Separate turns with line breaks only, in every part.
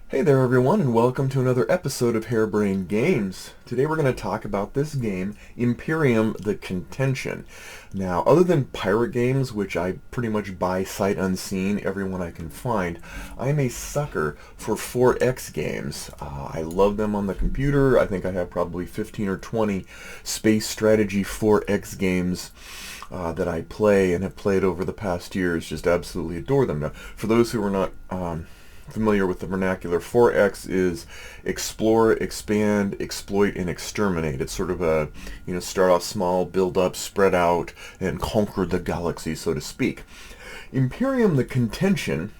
Hey there everyone, and welcome to another episode of Harebrained Games. Today we're going to talk about this game, Imperium the Contention. Now, other than pirate games, which I pretty much buy sight unseen, every one I can find, I am a sucker for 4X games. I love them on the computer. I think I have probably 15 or 20 space strategy 4X games that I play and have played over the past years. Just absolutely adore them. Now, for those who are not familiar with the vernacular, 4X is explore, expand, exploit, and exterminate. It's sort of a, start off small, build up, spread out, and conquer the galaxy, so to speak. Imperium the Contention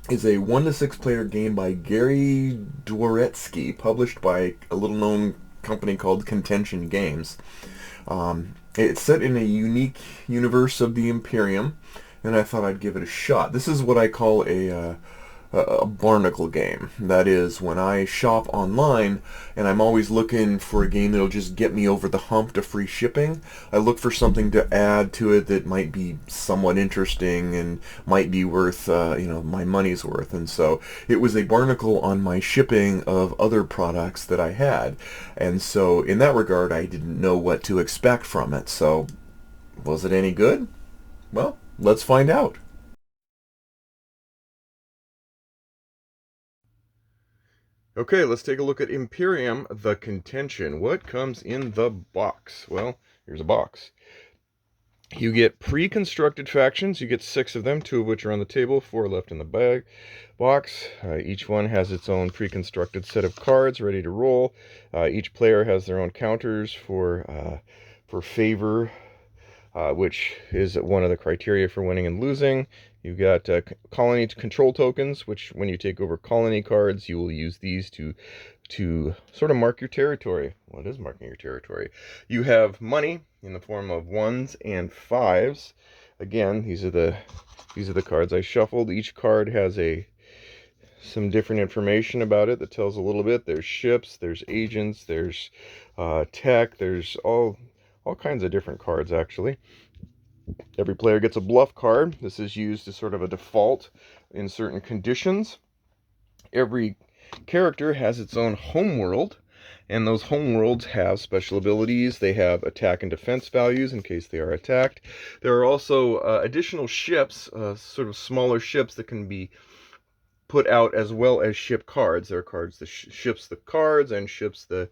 is a 1 to 6 player game by Gary Dworetsky, published by a little known company called Contention Games. It's set in a unique universe of the Imperium, and I thought I'd give it a shot. This is what I call a barnacle game. That is, when I shop online and I'm always looking for a game that'll just get me over the hump to free shipping, I look for something to add to it that might be somewhat interesting and might be worth my money's worth. And so it was a barnacle on my shipping of other products that I had, and so in that regard I didn't know what to expect from it. So was it any good? Well, let's find out. Okay, let's take a look at Imperium the Contention. What comes in the box? Well, here's a box. You get pre-constructed factions. You get 6 of them, 2 of which are on the table, 4 left in the box. Each one has its own pre-constructed set of cards ready to roll. Each player has their own counters for favor, which is one of the criteria for winning and losing. You've got colony control tokens, which when you take over colony cards, you will use these to sort of mark your territory. What is marking your territory? You have money in the form of 1s and 5s. Again, these are the cards I shuffled. Each card has some different information about it that tells a little bit. There's ships, there's agents, there's tech, there's all kinds of different cards, actually. Every player gets a bluff card. This is used as sort of a default in certain conditions. Every character has its own homeworld, and those homeworlds have special abilities. They have attack and defense values in case they are attacked. There are also additional ships, sort of smaller ships that can be put out, as well as ship cards. There are cards that ships the cards and ships the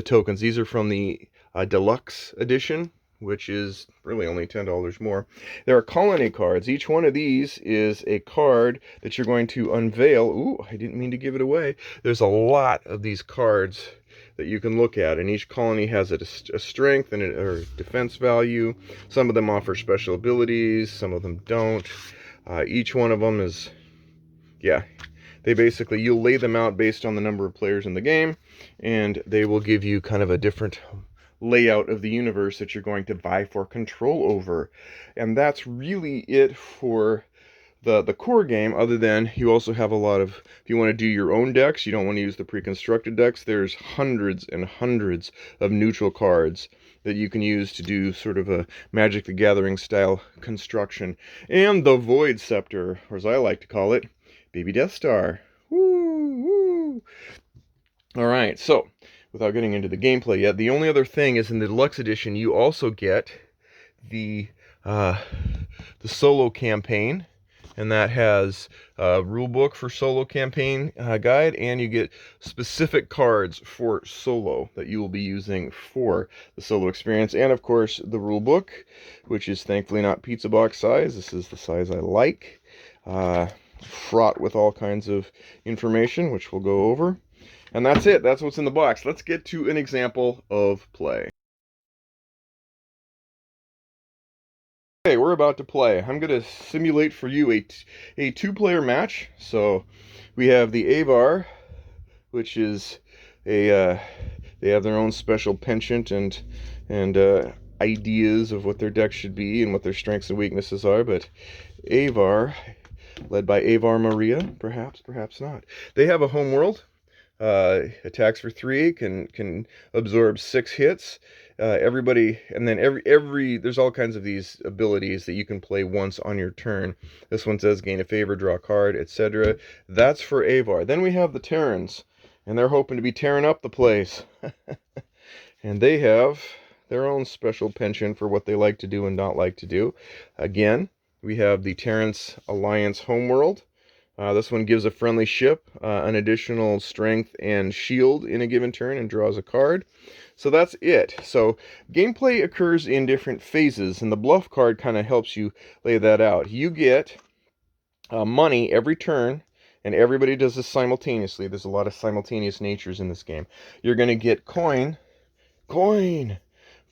tokens. These are from the deluxe edition, which is really only $10 more. There are colony cards. Each one of these is a card that you're going to unveil. Ooh, I didn't mean to give it away. There's a lot of these cards that you can look at, and each colony has a strength and or defense value. Some of them offer special abilities, some of them don't. Each one of them is, you'll lay them out based on the number of players in the game, and they will give you kind of a different layout of the universe that you're going to vie for control over. And that's really it for the core game, other than you also have a lot of, if you want to do your own decks, you don't want to use the pre-constructed decks, there's hundreds and hundreds of neutral cards that you can use to do sort of a Magic the Gathering style construction. And the Void Scepter, or as I like to call it, Baby Death Star. Woo, woo. All right, so without getting into the gameplay yet, the only other thing is in the deluxe edition you also get the solo campaign, and that has a rule book for solo campaign guide, and you get specific cards for solo that you will be using for the solo experience, and of course the rule book, which is thankfully not pizza box size. This is the size I like, fraught with all kinds of information, which we'll go over. And that's it. That's what's in the box. Let's get to an example of play. Okay, we're about to play. I'm going to simulate for you a 2-player match. So we have the Avar, which is they have their own special penchant and ideas of what their deck should be and what their strengths and weaknesses are. But Avar, led by Avar Maria, perhaps not. They have a homeworld, Attacks for 3, can absorb 6 hits. Everybody, and then every there's all kinds of these abilities that you can play once on your turn. This one says gain a favor, draw a card, etc. That's for Avar. Then we have the Terrans, and they're hoping to be tearing up the place. And they have their own special penchant for what they like to do and not like to do. Again, we have the Terrans Alliance Homeworld. This one gives a friendly ship an additional strength and shield in a given turn and draws a card. So that's it. So gameplay occurs in different phases, and the bluff card kind of helps you lay that out. You get money every turn, and everybody does this simultaneously. There's a lot of simultaneous natures in this game. You're going to get coin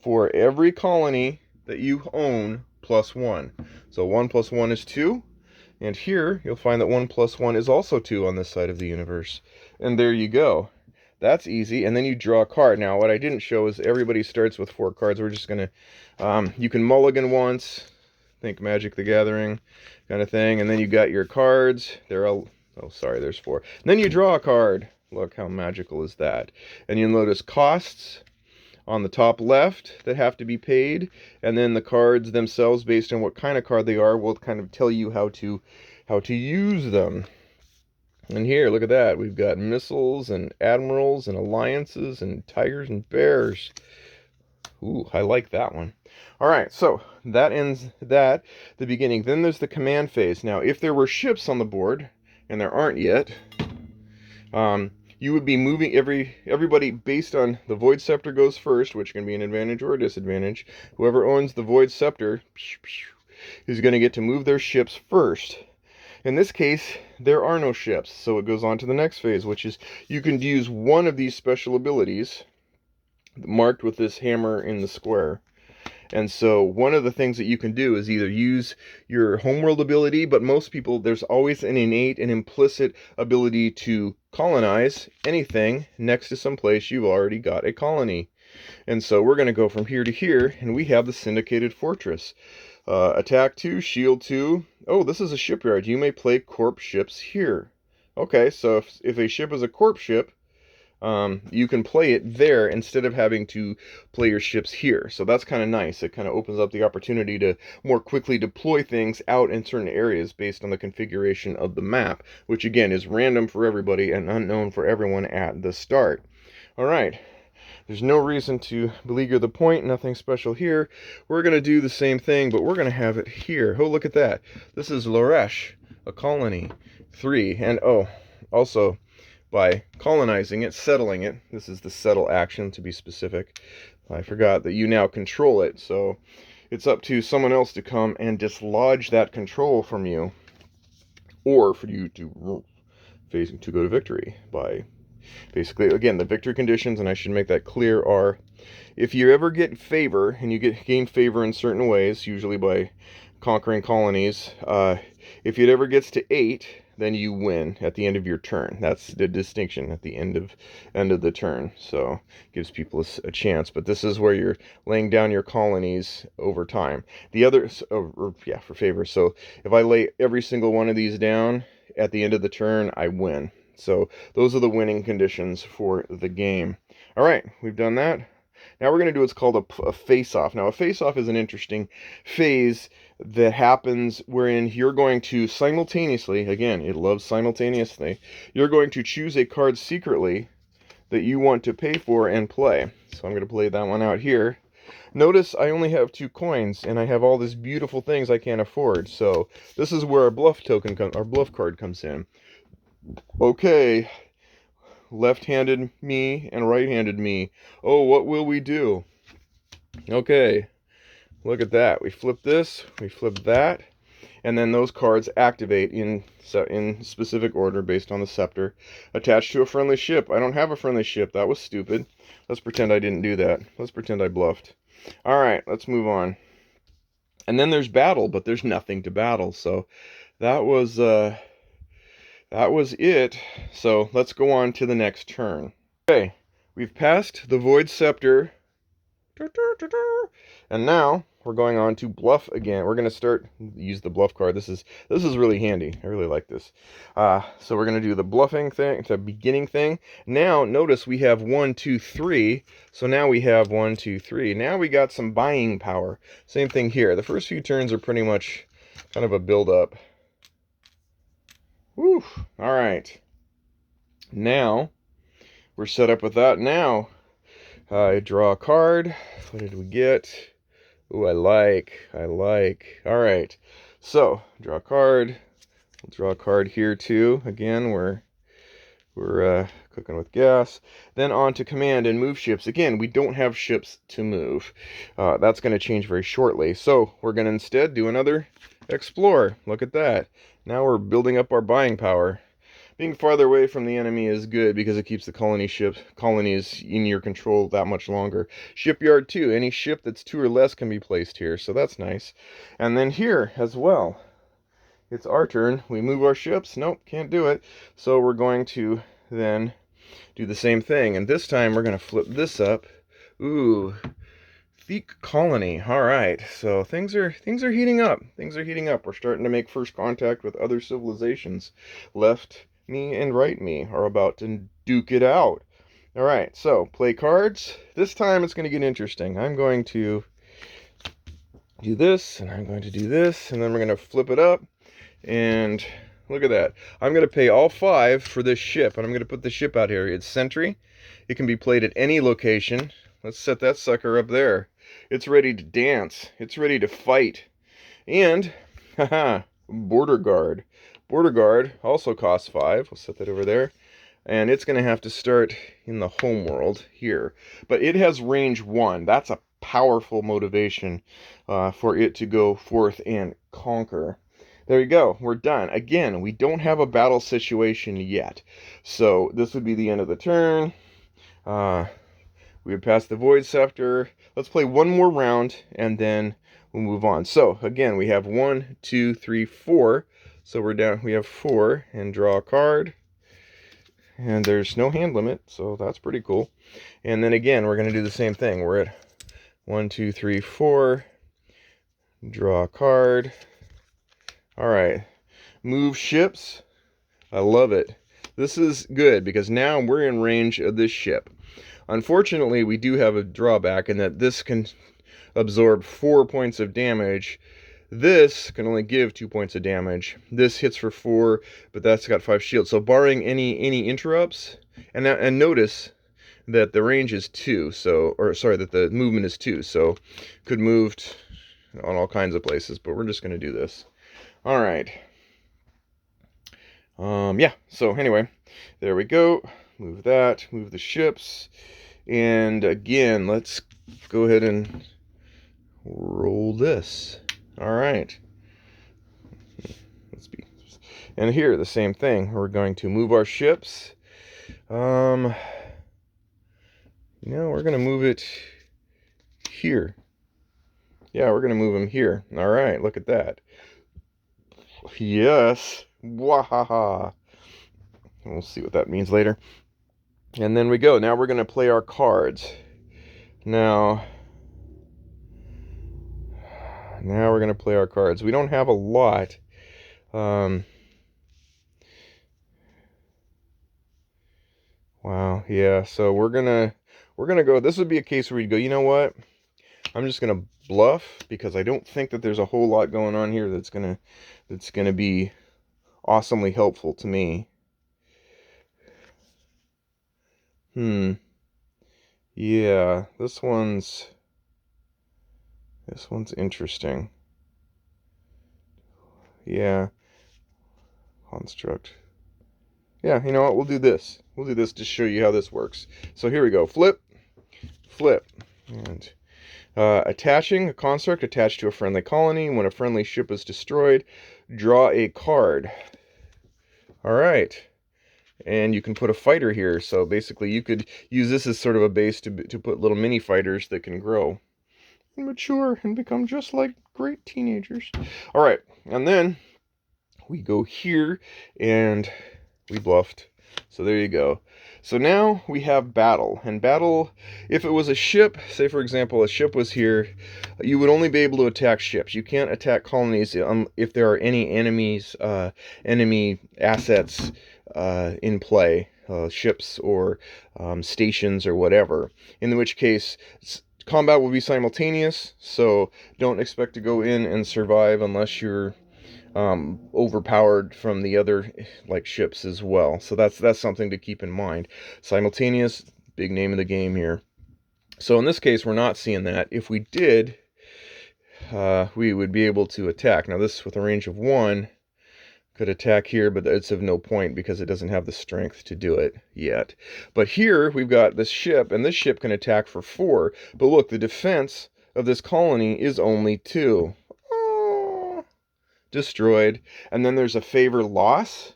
for every colony that you own plus 1. So 1 plus 1 is 2. And here, you'll find that 1 plus 1 is also 2 on this side of the universe. And there you go. That's easy. And then you draw a card. Now, what I didn't show is everybody starts with 4 cards. We're just going to... you can mulligan once. Think Magic the Gathering kind of thing. And then you got your cards. They're all... Oh, sorry, there's 4. And then you draw a card. Look, how magical is that? And you'll notice costs on the top left that have to be paid, and then the cards themselves, based on what kind of card they are, will kind of tell you how to use them. And here, look at that, we've got missiles and admirals and alliances and tigers and bears. Ooh, I like that one. All right, so that ends the beginning. Then there's the command phase. Now, if there were ships on the board, and there aren't yet, you would be moving everybody based on the Void Scepter goes first, which can be an advantage or a disadvantage. Whoever owns the Void Scepter is going to get to move their ships first. In this case, there are no ships, so it goes on to the next phase, which is you can use one of these special abilities marked with this hammer in the square. And so one of the things that you can do is either use your homeworld ability, but most people, there's always an innate and implicit ability to colonize anything next to some place you've already got a colony. And so we're going to go from here to here, and we have the Syndicated Fortress. Attack 2, shield 2. Oh, this is a shipyard. You may play corpse ships here. Okay, so if a ship is a corpse ship, you can play it there instead of having to play your ships here. So that's kind of nice. It kind of opens up the opportunity to more quickly deploy things out in certain areas based on the configuration of the map, which again is random for everybody and unknown for everyone at the start. All right. There's no reason to beleaguer the point, nothing special here. We're going to do the same thing, but we're going to have it here. Oh, look at that. This is Loresh, a colony. 3. And oh, also, by colonizing it, settling it, this is the settle action to be specific. I forgot that you now control it, so it's up to someone else to come and dislodge that control from you, or for you to go to victory by basically, again, the victory conditions, and I should make that clear, are if you ever get favor, and you gain favor in certain ways, usually by conquering colonies, if it ever gets to 8, then you win at the end of your turn. That's the distinction at the end of the turn. So gives people a chance. But this is where you're laying down your colonies over time. The other, for favor. So if I lay every single one of these down at the end of the turn, I win. So those are the winning conditions for the game. All right, we've done that. Now we're going to do what's called a face-off. Now, a face-off is an interesting phase that happens wherein you're going to simultaneously, again, it loves simultaneously, you're going to choose a card secretly that you want to pay for and play. So I'm going to play that one out here. Notice I only have 2 coins, and I have all these beautiful things I can't afford. So this is where our bluff card comes in. Okay. Left-handed me and right-handed me. Oh, what will we do? Okay, look at that. We flip this, we flip that, and then those cards activate in specific order based on the scepter. Attached to a friendly ship. I don't have a friendly ship. That was stupid. Let's pretend I didn't do that. Let's pretend I bluffed. All right, let's move on. And then there's battle, but there's nothing to battle. So that was it. So let's go on to the next turn. Okay, we've passed the Void Scepter And now we're going on to bluff again. We're going to use the bluff card. This is really handy. I really like this. So we're going to do the bluffing thing, the beginning thing. Now notice we have 1, 2, 3. So now we have 1, 2, 3. Now we got some buying power. Same thing here. The first few turns are pretty much kind of a build up. Woo! All right. Now we're set up with that. Now I draw a card. What did we get? Ooh, I like. All right. So, draw a card. We'll draw a card here too. Again, we're cooking with gas. Then on to command and move ships. Again, we don't have ships to move. That's going to change very shortly. So, we're going to instead do another explore. Look at that. Now we're building up our buying power. Being farther away from the enemy is good because it keeps the colonies in your control that much longer. Shipyard 2. Any ship that's 2 or less can be placed here, so that's nice. And then here as well. It's our turn. We move our ships. Nope, can't do it. So we're going to then do the same thing. And this time we're going to flip this up. Ooh. Thick colony. All right. So things are heating up. Things are heating up. We're starting to make first contact with other civilizations. Left me and right me are about to duke it out. All right, so play cards. This time it's going to get interesting. I'm going to do this, and I'm going to do this, and then we're going to flip it up. And look at that. I'm going to pay all 5 for this ship, and I'm going to put the ship out here. It's Sentry. It can be played at any location. Let's set that sucker up there. It's ready to dance. It's ready to fight. And, haha, Border Guard. Border Guard also costs 5. We'll set that over there. And it's going to have to start in the home world here. But it has range 1. That's a powerful motivation for it to go forth and conquer. There you go. We're done. Again, we don't have a battle situation yet. So this would be the end of the turn. We would pass the Void Scepter. Let's play one more round, and then we'll move on. So, again, we have 1, 2, 3, 4. So we're down, we have 4, and draw a card. And there's no hand limit, so that's pretty cool. And then again, we're going to do the same thing. We're at 1, 2, 3, 4. Draw a card. All right. Move ships. I love it. This is good because now we're in range of this ship. Unfortunately, we do have a drawback in that this can absorb 4 points of damage. This can only give 2 points of damage. This hits for 4, but that's got 5 shields. So barring any interrupts, and notice that the range is 2, so, or sorry, that the movement is 2, so could move on all kinds of places, but we're just going to do this. All right. Yeah, so anyway, there we go. Move that, move the ships. And again, let's go ahead and roll this. All right. And here, the same thing. We're going to move our ships. We're going to move it here. Yeah, we're going to move them here. All right, look at that. Yes. Wahaha. We'll see what that means later. And then we go. Now we're going to play our cards. Now we're going to play our cards. We don't have a lot. Wow, yeah. So we're gonna go. This would be a case where we'd go, you know what? I'm just gonna bluff because I don't think that there's a whole lot going on here that's gonna be awesomely helpful to me. Yeah, this one's interesting. Yeah. Construct. Yeah, you know what? We'll do this. We'll do this to show you how this works. So here we go. Flip. Flip. And attaching a construct attached to a friendly colony. When a friendly ship is destroyed, draw a card. All right. And you can put a fighter here. So basically you could use this as sort of a base to put little mini fighters that can grow and mature and become just like great teenagers. All right. And then we go here and we bluffed. So there you go. So now we have battle. And battle, if it was a ship, say for example, a ship was here, you would only be able to attack ships. You can't attack colonies if there are any enemies, enemy assets in play, ships or stations or whatever. In which case, combat will be simultaneous, so don't expect to go in and survive unless you're overpowered from the other like ships as well. So that's something to keep in mind. Simultaneous, big name of the game here. So in this case, we're not seeing that. If we did, we would be able to attack. Now this with a range of 1 could attack here, but it's of no point because it doesn't have the strength to do it yet. But here we've got this ship, and this ship can attack for 4. But look, the defense of this colony is only 2. Destroyed. And then there's a favor loss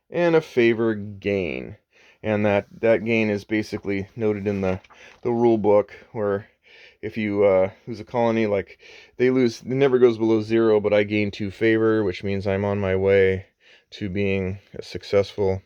and a favor gain, and that gain is basically noted in the rule book, where if you lose a colony, like they lose, it never goes below 0, but I gain 2 favor, which means I'm on my way to being a successful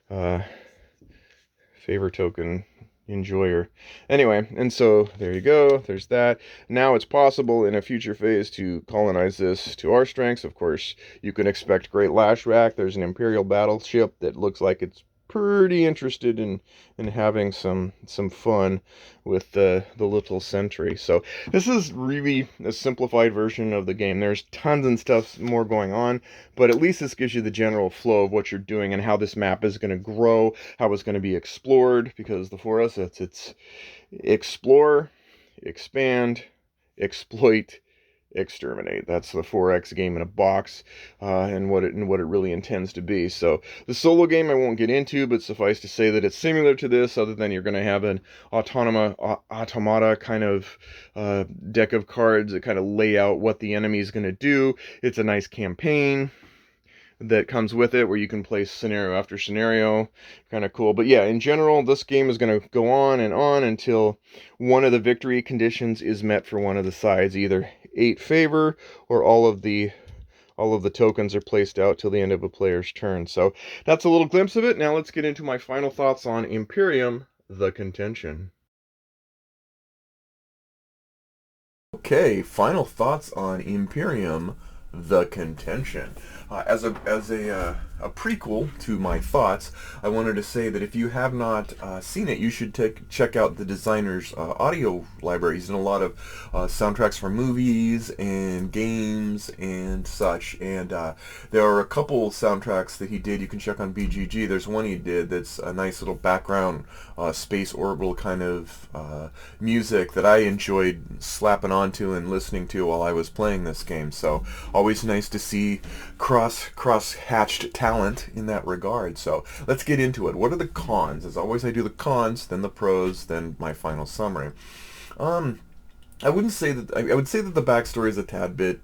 favor token enjoyer. Anyway, and so there you go, there's that. Now it's possible in a future phase to colonize this to our strengths. Of course, you can expect great lash rack. There's an Imperial battleship that looks like it's pretty interested in having some fun with the little sentry. So this is really a simplified version of the game. There's tons and stuff more going on, but at least this gives you the general flow of what you're doing and how this map is going to grow, how it's going to be explored, because for us it's explore, expand, exploit, exterminate. That's the 4X game in a box, and what it really intends to be. So the solo game I won't get into, but suffice to say that it's similar to this, other than you're going to have an automata kind of deck of cards that kind of lay out what the enemy is going to do. It's a nice campaign that comes with it, where you can play scenario after scenario. Kind of cool. But yeah, in general, this game is going to go on and on until one of the victory conditions is met for one of the sides, either 8 favor or all of the tokens are placed out till the end of a player's turn. So that's a little glimpse of it. Now let's get into my final thoughts on Imperium the Contention. Okay, final thoughts on Imperium the Contention. As a prequel to my thoughts, I wanted to say that if you have not seen it, you should check out the designer's audio library. He's done a lot of soundtracks for movies and games and such, and there are a couple soundtracks that he did. You can check on BGG. There's one he did that's a nice little background space orbital kind of music that I enjoyed slapping onto and listening to while I was playing this game. So always nice to see cross-hatched talent in that regard. So let's get into it. What are the cons? As always, I do the cons, then the pros, then my final summary. I wouldn't say that. I would say that the backstory is a tad bit,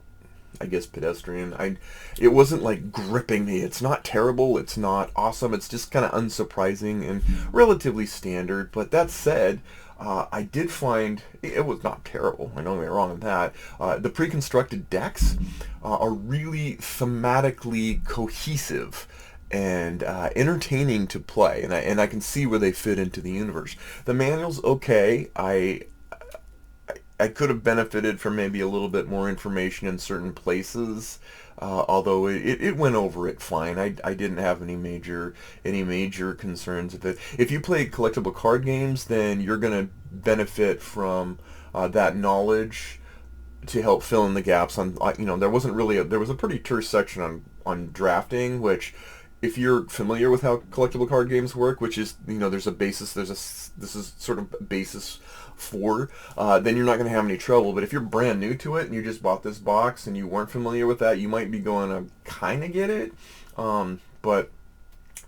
I guess, pedestrian. It wasn't like gripping me. It's not terrible. It's not awesome. It's just kind of unsurprising and relatively standard. But that said, I did find it was not terrible. I don't get me wrong on that. The pre-constructed decks are really thematically cohesive and entertaining to play, and I can see where they fit into the universe. The manual's okay. I could have benefited from maybe a little bit more information in certain places, although it went over it fine. I didn't have any major concerns with it. If you play collectible card games, then you're going to benefit from that knowledge to help fill in the gaps on, there was a pretty terse section on drafting, which, if you're familiar with how collectible card games work, which is, there's a basis, this is sort of basis for, then you're not going to have any trouble. But if you're brand new to it and you just bought this box and you weren't familiar with that, you might be going to kind of get it, but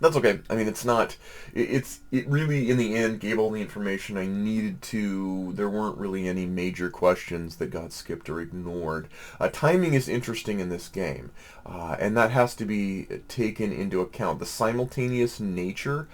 that's okay. I mean, it really, in the end, gave all the information I needed to. There weren't really any major questions that got skipped or ignored. Timing is interesting in this game, and that has to be taken into account. The simultaneous nature,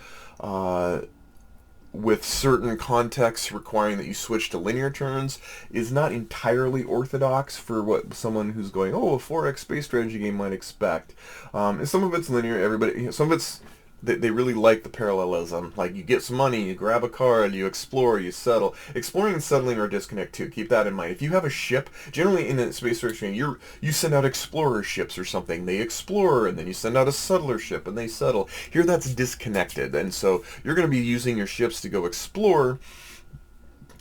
with certain contexts requiring that you switch to linear turns, is not entirely orthodox for what someone who's going, a 4X space strategy game might expect. And some of it's linear, some of it's
they really like the parallelism. Like, you get some money, you grab a card, you explore, you settle. Exploring and settling are disconnect too. Keep that in mind. If you have a ship, generally in a space race game, you send out explorer ships or something. They explore, and then you send out a settler ship, and they settle. Here, that's disconnected, and so you're going to be using your ships to go explore,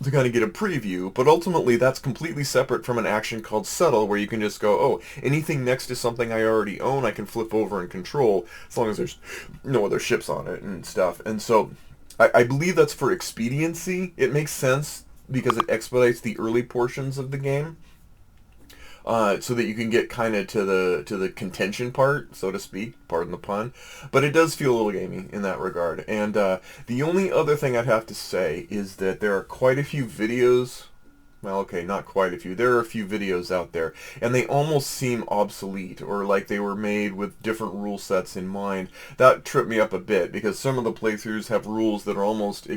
to kind of get a preview, but ultimately that's completely separate from an action called settle, where you can just go, oh, anything next to something I already own, I can flip over and control, as long as there's no other ships on it and stuff. And so I believe that's for expediency. It makes sense because it expedites the early portions of the game. So that you can get kind of to the contention part, so to speak, pardon the pun. But it does feel a little gamey in that regard. And the only other thing I'd have to say is that there are quite a few videos. Well, okay, not quite a few. There are a few videos out there, and they almost seem obsolete, or like they were made with different rule sets in mind. That tripped me up a bit, because some of the playthroughs have rules that are almost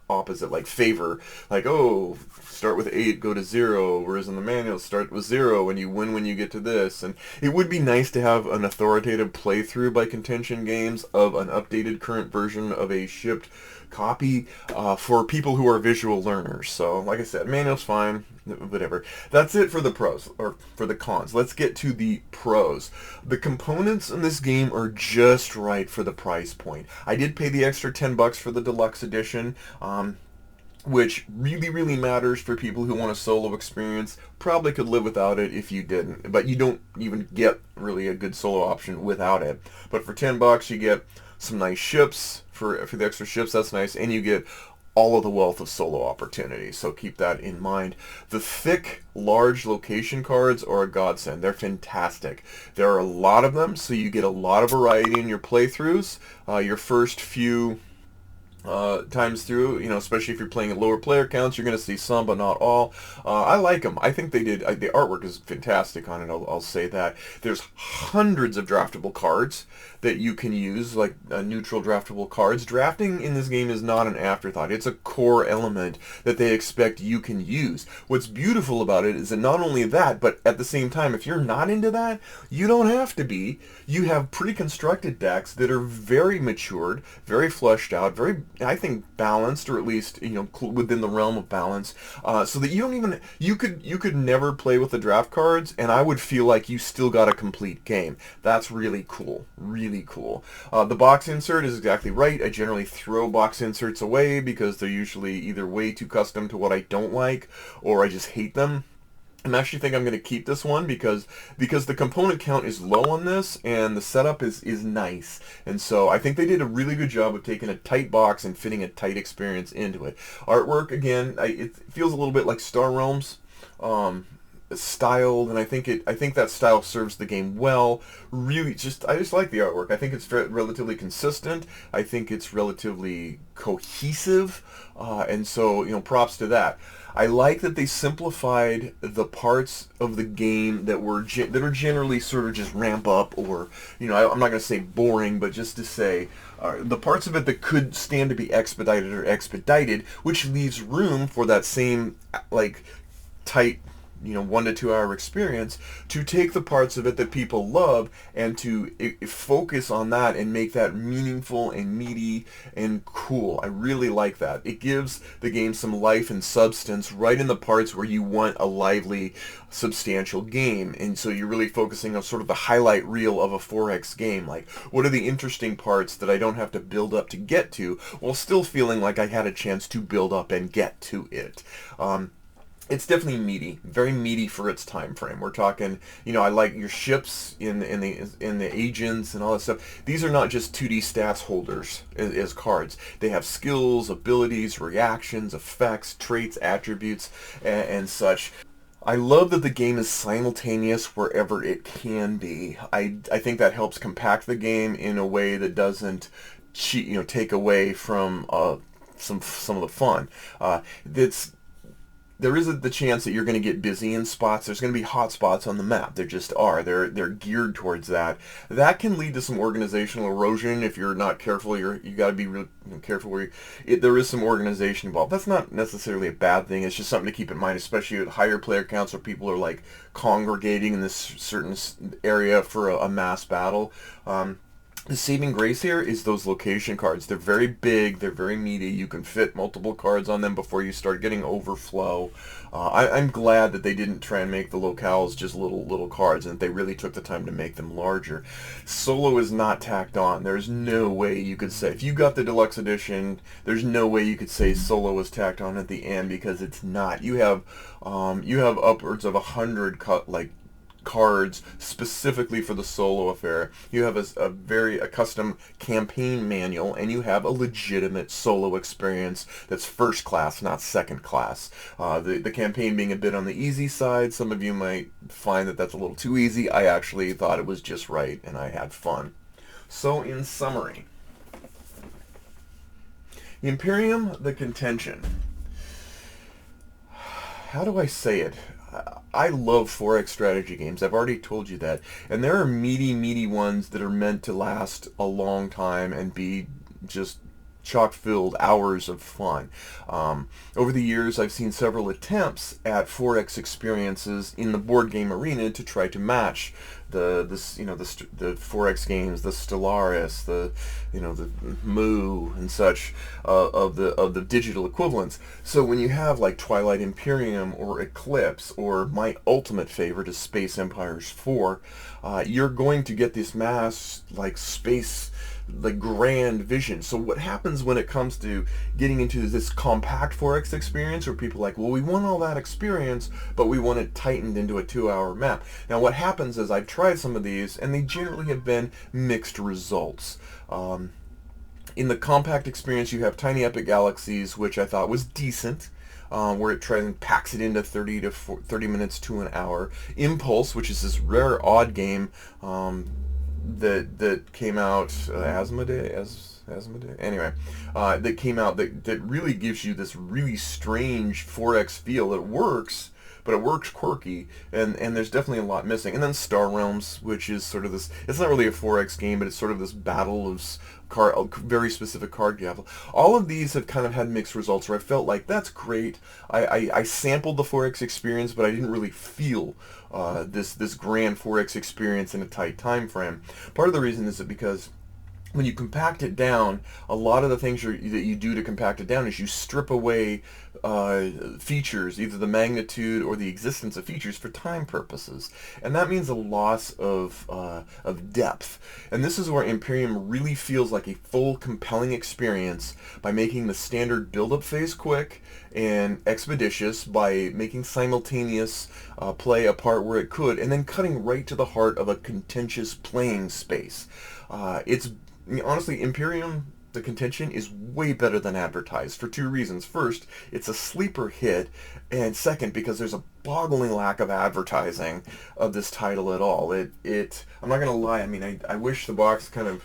opposite, like favor. Like, oh, start with 8, go to 0, whereas in the manual, start with 0, and you win when you get to this. And it would be nice to have an authoritative playthrough by Contention Games of an updated current version of a shipped copy for people who are visual learners. So, like I said, manual's fine, whatever. That's it for the pros, or for the cons. Let's get to the pros. The components in this game are just right for the price point. I did pay the extra $10 for the deluxe edition, which really, really matters for people who want a solo experience. Probably could live without it if you didn't, but you don't even get really a good solo option without it. But for $10, you get some nice ships. For the extra ships, that's nice, and you get all of the wealth of solo opportunities, so keep that in mind. The thick, large location cards are a godsend. They're fantastic. There are a lot of them, so you get a lot of variety in your playthroughs. Your first few times through, especially if you're playing at lower player counts, you're going to see some, but not all. I like them. I think they did. The artwork is fantastic on it. I'll say that. There's hundreds of draftable cards that you can use, like neutral draftable cards. Drafting in this game is not an afterthought. It's a core element that they expect you can use. What's beautiful about it is that not only that, but at the same time, if you're not into that, you don't have to be. You have pre-constructed decks that are very matured, very fleshed out, very, I think, balanced, or at least within the realm of balance, so that you don't even you could never play with the draft cards, and I would feel like you still got a complete game. That's really cool, really cool. The box insert is exactly right. I generally throw box inserts away because they're usually either way too custom to what I don't like, or I just hate them. I actually think I'm going to keep this one because the component count is low on this, and the setup is nice. And so I think they did a really good job of taking a tight box and fitting a tight experience into it. Artwork, again, it feels a little bit like Star Realms. Styled, and I think that style serves the game well. Really, I just like the artwork. I think it's relatively consistent. I think it's relatively cohesive, and so props to that. I like that they simplified the parts of the game that are generally sort of just ramp up, or I'm not going to say boring, but just to say the parts of it that could stand to be expedited, which leaves room for that same like tight 1 to 2 hour experience, to take the parts of it that people love and to focus on that and make that meaningful and meaty and cool. I really like that. It gives the game some life and substance right in the parts where you want a lively, substantial game. And so you're really focusing on sort of the highlight reel of a 4X game. Like, what are the interesting parts that I don't have to build up to get to, while still feeling like I had a chance to build up and get to it. It's definitely meaty, very meaty for its time frame. We're talking, I like your ships in the agents and all that stuff. These are not just 2D stats holders as cards. They have skills, abilities, reactions, effects, traits, attributes, and such. I love that the game is simultaneous wherever it can be. I think that helps compact the game in a way that doesn't take away from some of the fun. There is the chance that you're going to get busy in spots. There's going to be hot spots on the map. There just are. They're geared towards that. That can lead to some organizational erosion if you're not careful. You got to be really careful where there is some organization involved. That's not necessarily a bad thing. It's just something to keep in mind, especially at higher player counts where people are like congregating in this certain area for a mass battle. The saving grace here is those location cards. They're very big, they're very meaty. You can fit multiple cards on them before you start getting overflow. I'm glad that they didn't try and make the locales just little cards, and that they really took the time to make them larger. Solo is not tacked on. There's no way you could say, if you got the deluxe edition, there's no way you could say Solo was tacked on at the end, because it's not. You have upwards of 100 cards specifically for the solo affair. You have a custom campaign manual, and you have a legitimate solo experience that's first class, not second class. The campaign being a bit on the easy side. Some of you might find that that's a little too easy. I actually thought it was just right, and I had fun. So in summary, Imperium the Contention. How do I say it? I love 4X strategy games. I've already told you that. And there are meaty ones that are meant to last a long time and be just chock-filled hours of fun. Over the years, I've seen several attempts at 4X experiences in the board game arena to try to match the 4X games, the Stellaris, the Moo and such of the digital equivalents. So when you have like Twilight Imperium or Eclipse, or my ultimate favorite is Space Empires 4, you're going to get this mass like space, like grand vision. So what happens when it comes to getting into this compact 4X experience, where people are like, well, we want all that experience, but we want it tightened into a 2-hour map. Now what happens is, I've tried some of these, and they generally have been mixed results. In the compact experience, you have Tiny Epic Galaxies, which I thought was decent. Where it tries and packs it into 30 minutes to an hour. Impulse, which is this rare odd game that came out, Asmodee? Anyway, that came out that really gives you this really strange 4X feel. It works, but it works quirky, and there's definitely a lot missing. And then Star Realms, which is sort of this, it's not really a 4X game, but it's sort of this battle of very specific card gavel. All of these have kind of had mixed results, where I felt like, that's great. I sampled the 4X experience, but I didn't really feel this grand 4X experience in a tight time frame. Part of the reason is that because when you compact it down, a lot of the things that you do to compact it down is you strip away features, either the magnitude or the existence of features, for time purposes, and that means a loss of depth. And this is where Imperium really feels like a full, compelling experience by making the standard build-up phase quick and expeditious, by making simultaneous play a part where it could, and then cutting right to the heart of a contentious playing space. Honestly, Imperium the Contention is way better than advertised, for two reasons. First, it's a sleeper hit, and second, because there's a boggling lack of advertising of this title at all. I'm not gonna lie, I mean, I wish the box kind of,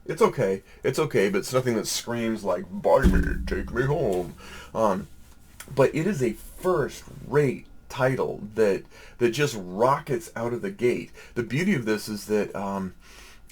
it's okay, but it's nothing that screams like, buy me, take me home. But it is a first-rate title that just rockets out of the gate. The beauty of this is that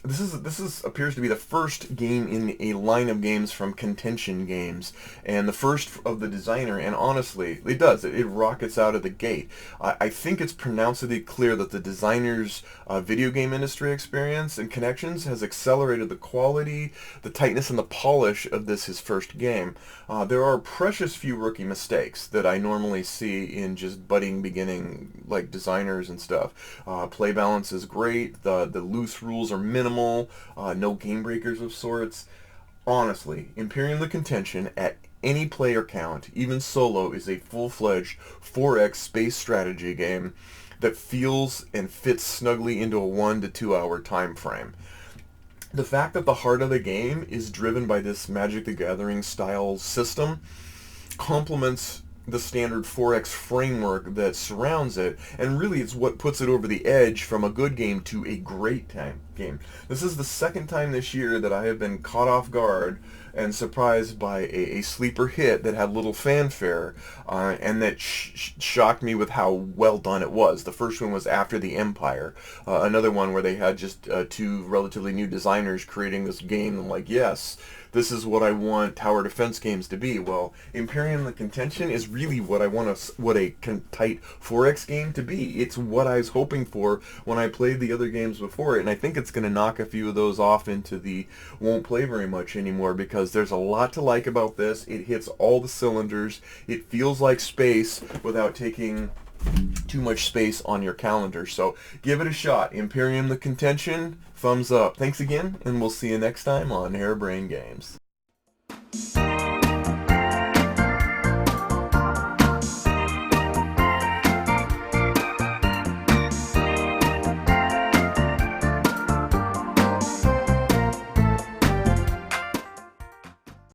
This appears to be the first game in a line of games from Contention Games, and the first of the designer, and honestly, it rockets out of the gate. I think it's pronouncedly clear that the designer's video game industry experience and connections has accelerated the quality, the tightness, and the polish of his first game. There are precious few rookie mistakes that I normally see in just budding, beginning like designers and stuff. Play balance is great. The loose rules are minimal. No game breakers of sorts. Honestly, Imperium the Contention, at any player count, even solo, is a full-fledged 4X space strategy game that feels and fits snugly into a 1 to 2 hour time frame. The fact that the heart of the game is driven by this Magic the Gathering style system complements the standard 4X framework that surrounds it, and really it's what puts it over the edge from a good game to a great game. This is the second time this year that I have been caught off guard and surprised by a sleeper hit that had little fanfare, and that shocked me with how well done it was. The first one was After the Empire, another one where they had just two relatively new designers creating this game. I'm like, yes, this is what I want tower defense games to be. Well, Imperium the Contention is really what I want what a tight 4X game to be. It's what I was hoping for when I played the other games before it, and I think it's going to knock a few of those off into the won't play very much anymore, because there's a lot to like about this. It hits all the cylinders. It feels like space without taking too much space on your calendar. So give it a shot. Imperium the Contention, thumbs up. Thanks again, and we'll see you next time on Harebrained Games.